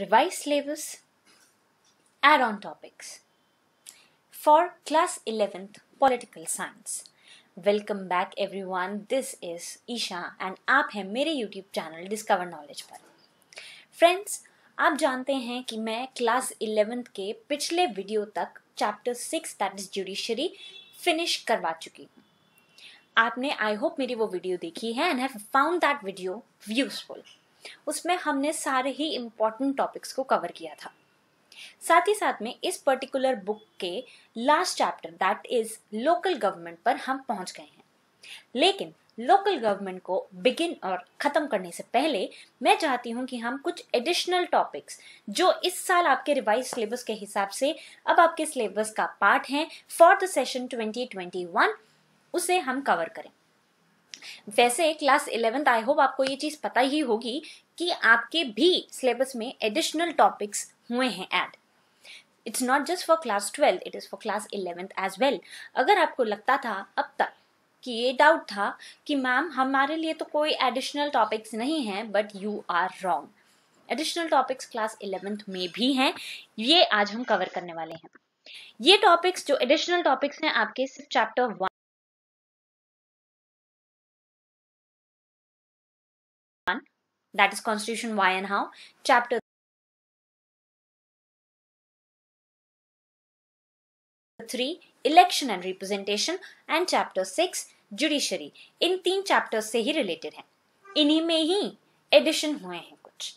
Revise syllabus, add-on topics for class 11th political science. Welcome back everyone. This is Isha and आप हैं मेरे YouTube channel discover knowledge पर। Friends, आप जानते हैं कि मैं क्लास 11th के पिछले वीडियो तक chapter 6 that is judiciary finish करवा चुकी हूँ। आपने आई होप मेरी वो वीडियो देखी है and have found that video useful. उसमें हमने सारे ही इम्पोर्टेंट टॉपिक्स को कवर किया था। साथ ही साथ में इस पर्टिकुलर बुक के last chapter that is local government पर हम पहुंच गए हैं। लेकिन लोकल गवर्नमेंट को बिगिन और खत्म करने से पहले मैं चाहती हूं कि हम कुछ एडिशनल टॉपिक्स जो इस साल आपके रिवाइज सिलेबस के हिसाब से अब आपके सिलेबस का पार्ट है फॉर द सेशन 2021 उसे हम कवर करें। वैसे क्लास 11th आई होप आपको ये चीज पता ही होगी कि आपके भी सिलेबस में एडिशनल टॉपिक्स हुए हैं add. It's not just for class 12, it is for class 11th as well. अगर आपको लगता था अब तक कि ये डाउट था कि मैम हमारे लिए तो कोई एडिशनल टॉपिक्स नहीं है, but you are wrong. Additional topics class 11th में भी हैं, ये आज हम कवर करने वाले हैं। ये टॉपिक्स जो एडिशनल टॉपिक्स हैं आपके सिर्फ chapter 1 that is constitution why and how, chapter 3 election and representation and chapter 6 judiciary। In 3 chapters से ही रिलेटेड हैं, इन्हीं में ही एडिशन हुए हैं कुछ।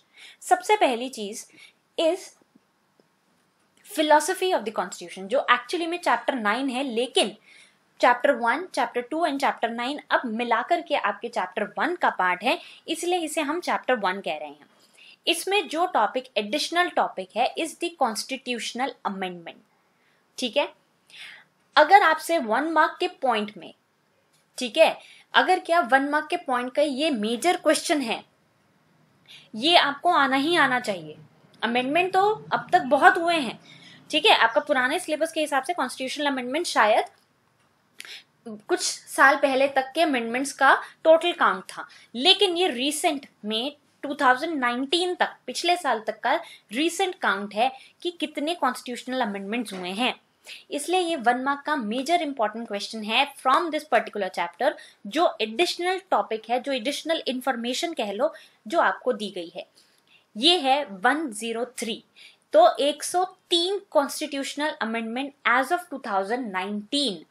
सबसे पहली चीज is philosophy of the constitution जो एक्चुअली में चैप्टर 9 है, लेकिन चैप्टर 1, चैप्टर 2 एंड चैप्टर 9 अब मिलाकर के आपके चैप्टर 1 का पार्ट है, इसलिए इसे हम चैप्टर 1 कह रहे हैं। इसमें जो टॉपिक एडिशनल टॉपिक है इज द कॉन्स्टिट्यूशनल अमेंडमेंट। ठीक है, अगर आपसे 1 मार्क के पॉइंट में, ठीक है, अगर क्या 1 मार्क के पॉइंट का ये मेजर क्वेश्चन है, ये आपको आना ही आना चाहिए। अमेंडमेंट तो अब तक बहुत हुए हैं, ठीक है, आपका पुराने सिलेबस के हिसाब से कॉन्स्टिट्यूशनल अमेंडमेंट शायद कुछ साल पहले तक के अमेंडमेंट्स का टोटल काउंट था, लेकिन ये रीसेंट में 2019 तक, पिछले साल तक का रीसेंट काउंट है कि कितने कॉन्स्टिट्यूशनल अमेंडमेंट्स हुए हैं। इसलिए ये 1 मार्क का मेजर इंपॉर्टेंट क्वेश्चन है फ्रॉम दिस पर्टिकुलर चैप्टर, जो एडिशनल टॉपिक है, जो एडिशनल इंफॉर्मेशन कह लो जो आपको दी गई है। ये है 103। तो 103 कॉन्स्टिट्यूशनल अमेंडमेंट एज ऑफ 2019,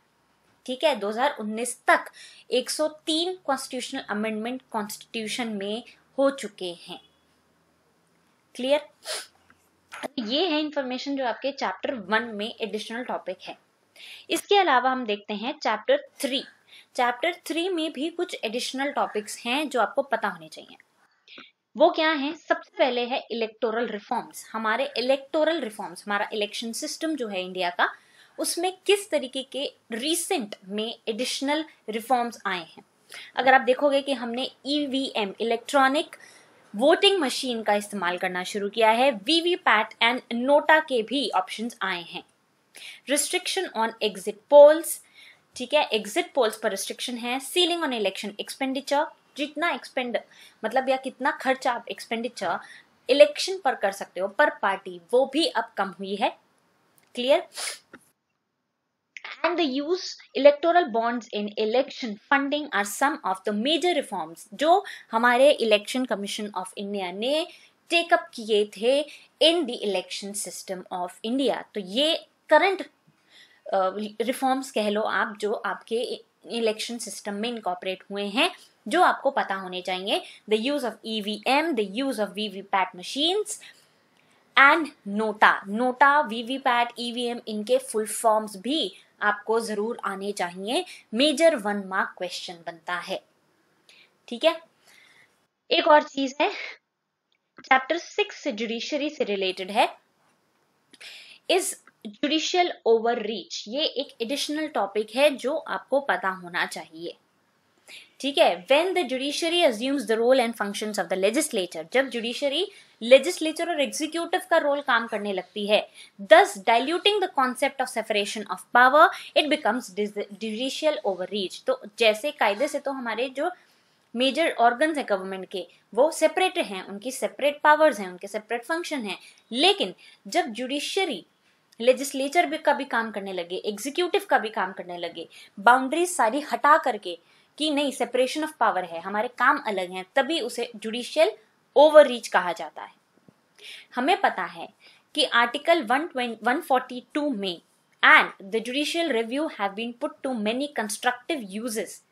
ठीक है, 2019 तक 103 कॉन्स्टिट्यूशनल अमेंडमेंट कॉन्स्टिट्यूशन में हो चुके हैं। क्लियर? ये है इंफॉर्मेशन जो आपके चैप्टर 1 में एडिशनल टॉपिक है। इसके अलावा हम देखते हैं चैप्टर 3। चैप्टर 3 में भी कुछ एडिशनल टॉपिक्स हैं जो आपको पता होने चाहिए। वो क्या है? सबसे पहले है इलेक्टोरल रिफॉर्म्स। हमारे इलेक्टोरल रिफॉर्म्स, हमारा इलेक्शन सिस्टम जो है इंडिया का, उसमें किस तरीके के रीसेंट में एडिशनल रिफॉर्म्स आए हैं। अगर आप देखोगे कि हमने ईवीएम, इलेक्ट्रॉनिक वोटिंग मशीन का इस्तेमाल करना शुरू किया है, वीवीपैट एंड नोटा के भी ऑप्शंस आए हैं। रिस्ट्रिक्शन ऑन एग्जिट पोल्स, ठीक है, एग्जिट पोल्स पर रिस्ट्रिक्शन है। सीलिंग ऑन इलेक्शन एक्सपेंडिचर, जितना एक्सपेंड मतलब या कितना खर्चा आप एक्सपेंडिचर इलेक्शन पर कर सकते हो पर पार्टी, वो भी अब कम हुई है। Clear? And the use electoral bonds in election funding are some of the major reforms जो हमारे इलेक्शन कमीशन ऑफ इंडिया ने टेकअप किए थे in the election system of India. तो ये करंट रिफॉर्म्स कह लो आप, जो आपके इलेक्शन सिस्टम में इनकॉर्पोरेट हुए हैं, जो आपको पता होने चाहिए। The use of EVM, the use of VVPAT machines and NOTA, VVPAT, EVM, इनके फुल फॉर्म्स भी आपको जरूर आने चाहिए। मेजर 1 मार्क क्वेश्चन बनता है। ठीक है, एक और चीज है, चैप्टर 6 से जुडिशरी से रिलेटेड है, इज जुडिशियल ओवररीच। ये एक एडिशनल टॉपिक है जो आपको पता होना चाहिए। ठीक है, when the judiciary assumes the role and functions of the legislature, जब जुडिशरी लेजिस्लेचर और एग्जीक्यूटिव का रोल काम करने लगती है, thus diluting the concept of separation of power, it becomes judicial overreach। तो जैसे कायदे से तो हमारे जो मेजर ऑर्गन्स हैं गवर्नमेंट के, वो सेपरेट हैं, उनकी सेपरेट पावर्स हैं, उनके सेपरेट फंक्शन हैं। लेकिन जब जुडिशरी लेजिस्लेचर भी का भी काम करने लगे, एग्जीक्यूटिव का भी काम करने लगे, बाउंड्रीज सारी हटा करके कि नहीं सेपरेशन ऑफ पावर है, हमारे काम अलग हैं, तभी उसे जुडिशियल ओवररीच कहा जाता है। हमें पता है कि आर्टिकल 142 में and the judicial review have been put to many constructive uses,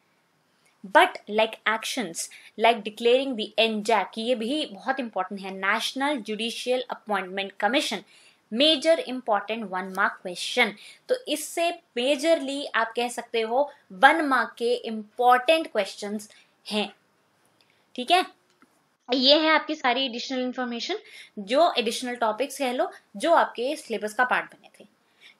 but like actions like declaring the NJAC, ये भी बहुत इंपॉर्टेंट है, national judicial appointment commission, major important 1 mark question. तो इससे मेजरली आप कह सकते हो 1 मार्क के इंपॉर्टेंट क्वेश्चंस हैं। ठीक है, ये है आपकी सारी एडिशनल इंफॉर्मेशन, जो एडिशनल टॉपिक्स कह लो जो आपके सिलेबस का पार्ट बने थे।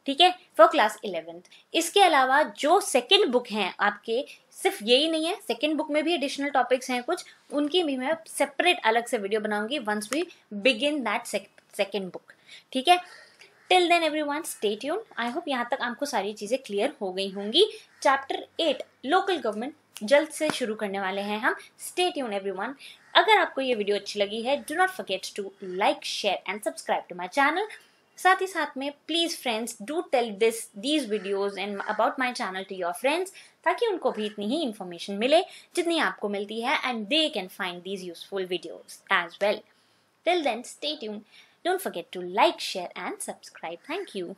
ठीक है, फॉर क्लास 11th। इसके अलावा जो सेकंड बुक हैं आपके, सिर्फ यही नहीं है, सेकंड बुक में भी एडिशनल टॉपिक्स हैं कुछ, उनकी भी मैं सेपरेट अलग से वीडियो बनाऊंगी once we begin that second book. ठीक है, till then everyone stay tuned. I hope यहाँ तक आपको सारी चीजें क्लियर हो गई होंगी। चैप्टर 8 लोकल गवर्नमेंट जल्द से शुरू करने वाले हैं हम। Stay tuned everyone. अगर आपको ये वीडियो अच्छी लगी है, do not forget to like, share and subscribe to my channel. साथ ही साथ में please friends do tell these videos and about my channel to your friends, ताकि उनको भी इतनी ही इन्फॉर्मेशन मिले जितनी आपको मिलती है, and they can find these useful videos as well. Till then, stay tuned. Don't forget to like, share and subscribe. Thank you.